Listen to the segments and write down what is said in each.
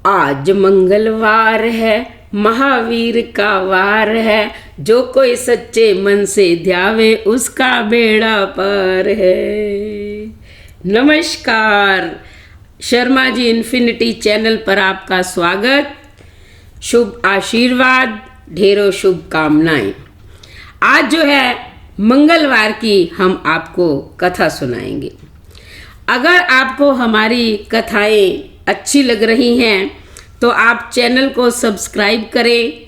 आज मंगलवार है, महावीर का वार है। जो कोई सच्चे मन से ध्यावे उसका बेड़ा पार है। नमस्कार, शर्मा जी इन्फिनिटी चैनल पर आपका स्वागत। शुभ आशीर्वाद, ढेरों शुभकामनाएं। आज जो है मंगलवार की हम आपको कथा सुनाएंगे। अगर आपको हमारी कथाएं अच्छी लग रही हैं तो आप चैनल को सब्सक्राइब करें,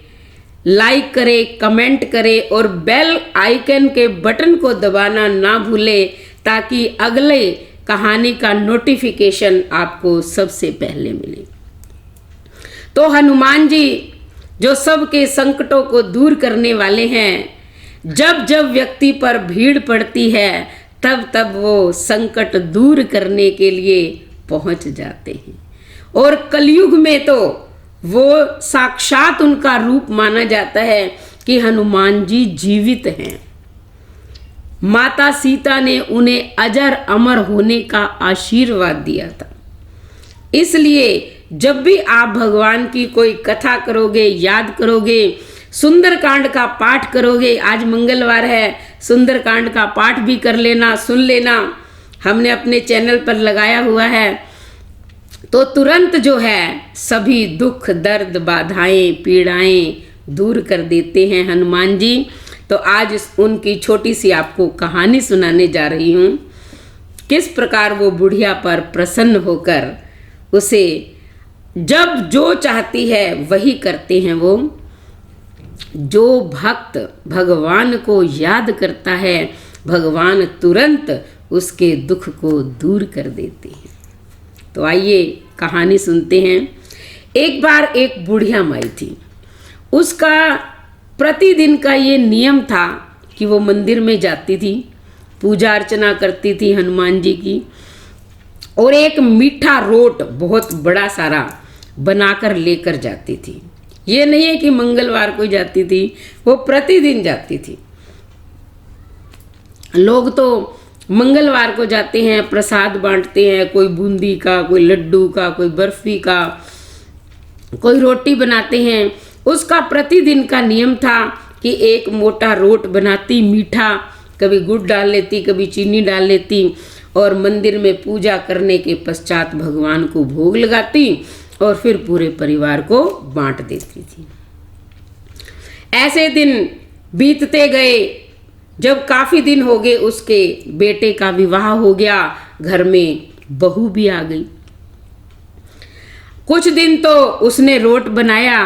लाइक करें, कमेंट करें और बेल आइकन के बटन को दबाना ना भूलें ताकि अगले कहानी का नोटिफिकेशन आपको सबसे पहले मिले। तो हनुमान जी जो सबके संकटों को दूर करने वाले हैं, जब जब व्यक्ति पर भीड़ पड़ती है तब तब वो संकट दूर करने के लिए पहुंच जाते हैं। और कलयुग में तो वो साक्षात उनका रूप माना जाता है कि हनुमान जी जीवित हैं। माता सीता ने उन्हें अजर अमर होने का आशीर्वाद दिया था। इसलिए जब भी आप भगवान की कोई कथा करोगे, याद करोगे, सुंदरकांड का पाठ करोगे, आज मंगलवार है, सुंदरकांड का पाठ भी कर लेना, सुन लेना, हमने अपने चैनल पर लगाया हुआ है, तो तुरंत जो है सभी दुख, दर्द, बाधाएं, पीड़ाएं दूर कर देते हैं हनुमान जी। तो आज उनकी छोटी सी आपको कहानी सुनाने जा रही हूँ। किस प्रकार वो बुढ़िया पर प्रसन्न होकर उसे जब जो चाहती है वही करते हैं। वो जो भक्त भगवान को याद करता है, भगवान तुरंत उसके दुख को दूर कर देते हैं। तो आइए कहानी सुनते हैं। एक बार एक बुढ़िया माई थी। उसका प्रतिदिन का ये नियम था कि वो मंदिर में जाती थी, पूजा अर्चना करती थी हनुमान जी की, और एक मीठा रोट बहुत बड़ा सारा बनाकर लेकर जाती थी। ये नहीं है कि मंगलवार को जाती थी, वो प्रतिदिन जाती थी। लोग तो मंगलवार को जाते हैं, प्रसाद बांटते हैं, कोई बूंदी का, कोई लड्डू का, कोई बर्फी का, कोई रोटी बनाते हैं। उसका प्रतिदिन का नियम था कि एक मोटा रोट बनाती, मीठा, कभी गुड़ डाल लेती, कभी चीनी डाल लेती, और मंदिर में पूजा करने के पश्चात भगवान को भोग लगाती और फिर पूरे परिवार को बांट देती थी। ऐसे दिन बीतते गए। जब काफी दिन हो गए, उसके बेटे का विवाह हो गया, घर में बहू भी आ गई। कुछ दिन तो उसने रोट बनाया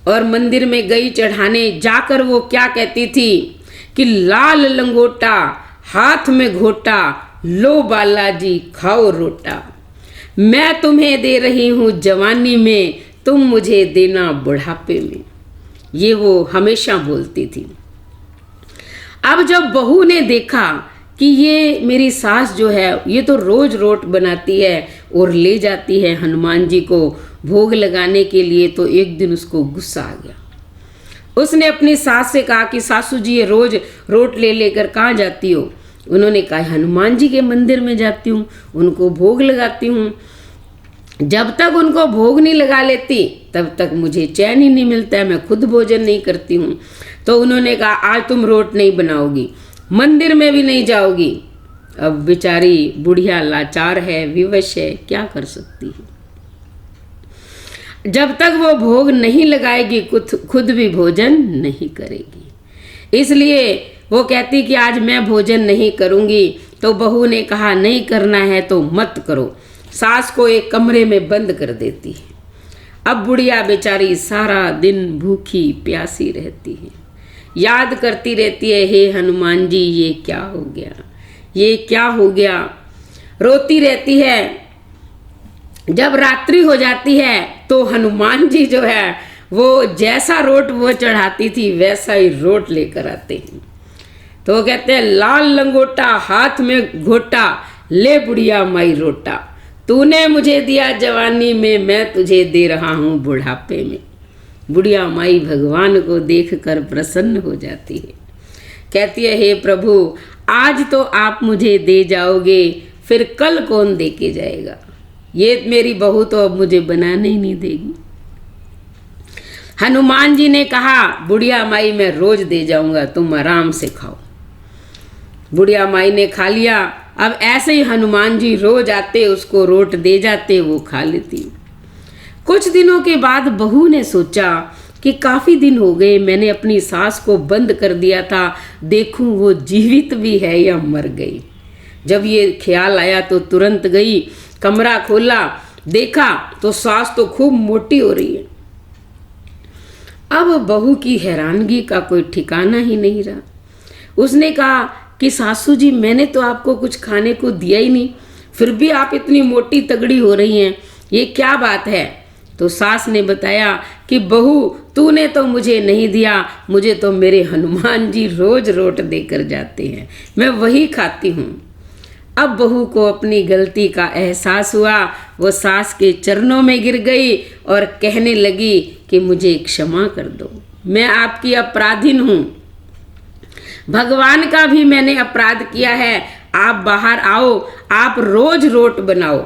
और मंदिर में गई चढ़ाने। जाकर वो क्या कहती थी कि लाल लंगोटा हाथ में घोटा, लो बालाजी खाओ रोटा। मैं तुम्हें दे रही हूँ जवानी में, तुम मुझे देना बुढ़ापे में। ये वो हमेशा बोलती थी। अब जब बहू ने देखा कि ये मेरी सास जो है ये तो रोज रोट बनाती है और ले जाती है हनुमान जी को भोग लगाने के लिए, तो एक दिन उसको गुस्सा आ गया। उसने अपनी सास से कहा कि सासू जी ये रोज रोट ले लेकर कहाँ जाती हो? उन्होंने कहा हनुमान जी के मंदिर में जाती हूँ, उनको भोग लगाती हूँ। जब तक उनको भोग नहीं लगा लेती तब तक मुझे चैन ही नहीं मिलता है, मैं खुद भोजन नहीं करती हूँ। तो उन्होंने कहा आज तुम रोट नहीं बनाओगी, मंदिर में भी नहीं जाओगी। अब बेचारी बुढ़िया लाचार है, विवश है, क्या कर सकती है। जब तक वो भोग नहीं लगाएगी खुद भी भोजन नहीं करेगी। इसलिए वो कहती कि आज मैं भोजन नहीं करूँगी। तो बहू ने कहा नहीं करना है तो मत करो। सास को एक कमरे में बंद कर देती है। अब बुढ़िया बेचारी सारा दिन भूखी प्यासी रहती है, याद करती रहती है, हे हनुमान जी ये क्या हो गया, ये क्या हो गया, रोती रहती है। जब रात्रि हो जाती है तो हनुमान जी जो है वो जैसा रोट वो चढ़ाती थी वैसा ही रोट लेकर आते हैं। तो वो कहते हैं लाल लंगोटा हाथ में घोटा, ले बुढ़िया माई रोटा। तूने मुझे दिया जवानी में, मैं तुझे दे रहा हूँ बुढ़ापे में। बुढ़िया माई भगवान को देखकर प्रसन्न हो जाती है। कहती है हे प्रभु आज तो आप मुझे दे जाओगे, फिर कल कौन दे के जाएगा। ये मेरी बहू तो अब मुझे बनाने ही नहीं देगी। हनुमान जी ने कहा, बुढ़िया माई मैं रोज दे जाऊंगा, तुम आराम से खाओ। बुढ़िया माई ने खा लिया। अब ऐसे ही हनुमान जी रोज आते, उसको रोट दे जाते, वो खा लेती। कुछ दिनों के बाद बहू ने सोचा कि काफ़ी दिन हो गए, मैंने अपनी सास को बंद कर दिया था, देखूं वो जीवित भी है या मर गई। जब ये ख्याल आया तो तुरंत गई, कमरा खोला, देखा तो सास तो खूब मोटी हो रही है। अब बहू की हैरानगी का कोई ठिकाना ही नहीं रहा। उसने कहा कि सासू जी, मैंने तो आपको कुछ खाने को दिया ही नहीं, फिर भी आप इतनी मोटी तगड़ी हो रही हैं, ये क्या बात है? तो सास ने बताया कि बहू, तूने तो मुझे नहीं दिया, मुझे तो मेरे हनुमान जी रोज रोट देकर जाते हैं, मैं वही खाती हूँ। अब बहू को अपनी गलती का एहसास हुआ। वो सास के चरणों में गिर गई और कहने लगी कि मुझे क्षमा कर दो, मैं आपकी अपराधीन हूँ, भगवान का भी मैंने अपराध किया है। आप बाहर आओ, आप रोज रोट बनाओ,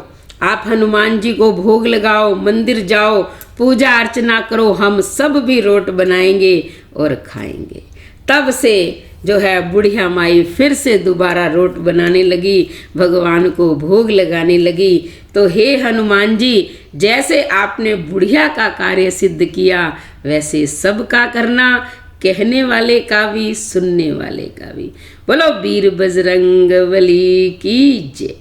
आप हनुमान जी को भोग लगाओ, मंदिर जाओ, पूजा अर्चना करो, हम सब भी रोट बनाएंगे और खाएंगे। तब से जो है बुढ़िया माई फिर से दोबारा रोट बनाने लगी, भगवान को भोग लगाने लगी। तो हे हनुमान जी, जैसे आपने बुढ़िया का कार्य सिद्ध किया, वैसे सबका करना, कहने वाले का भी, सुनने वाले का भी। बोलो वीर बजरंग बली की जय।